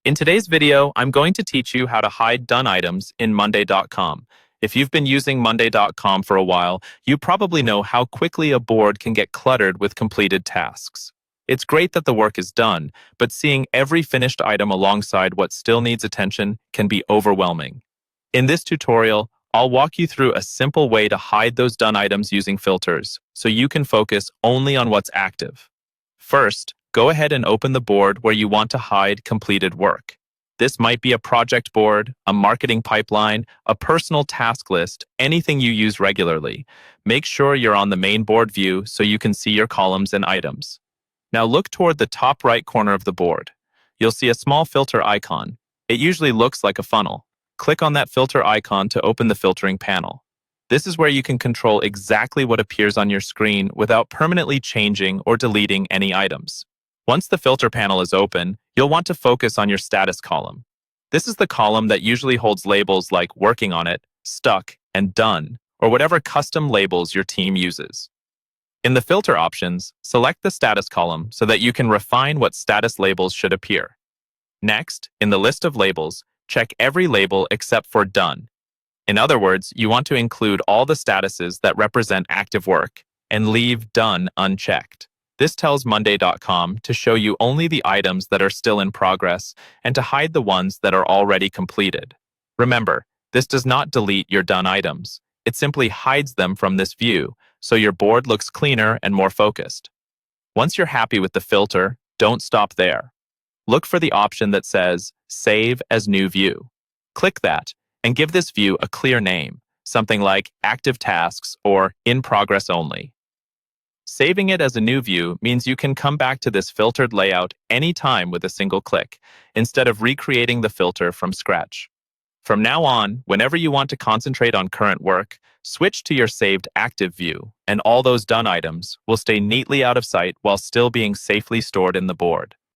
In today's video, I'm going to teach you how to hide done items in Monday.com. If you've been using Monday.com for a while, you probably know how quickly a board can get cluttered with completed tasks. It's great that the work is done, but seeing every finished item alongside what still needs attention can be overwhelming. In this tutorial, I'll walk you through a simple way to hide those done items using filters, so you can focus only on what's active. First, go ahead and open the board where you want to hide completed work. This might be a project board, a marketing pipeline, a personal task list, anything you use regularly. Make sure you're on the main board view so you can see your columns and items. Now look toward the top right corner of the board. You'll see a small filter icon. It usually looks like a funnel. Click on that filter icon to open the filtering panel. This is where you can control exactly what appears on your screen without permanently changing or deleting any items. Once the filter panel is open, you'll want to focus on your status column. This is the column that usually holds labels like working on it, stuck, and done, or whatever custom labels your team uses. In the filter options, select the status column so that you can refine what status labels should appear. Next, in the list of labels, check every label except for done. In other words, you want to include all the statuses that represent active work and leave done unchecked. This tells Monday.com to show you only the items that are still in progress and to hide the ones that are already completed. Remember, this does not delete your done items. It simply hides them from this view, so your board looks cleaner and more focused. Once you're happy with the filter, don't stop there. Look for the option that says Save as New View. Click that and give this view a clear name, something like Active Tasks or In Progress Only. Saving it as a new view means you can come back to this filtered layout anytime with a single click, instead of recreating the filter from scratch. From now on, whenever you want to concentrate on current work, switch to your saved active view, and all those done items will stay neatly out of sight while still being safely stored in the board.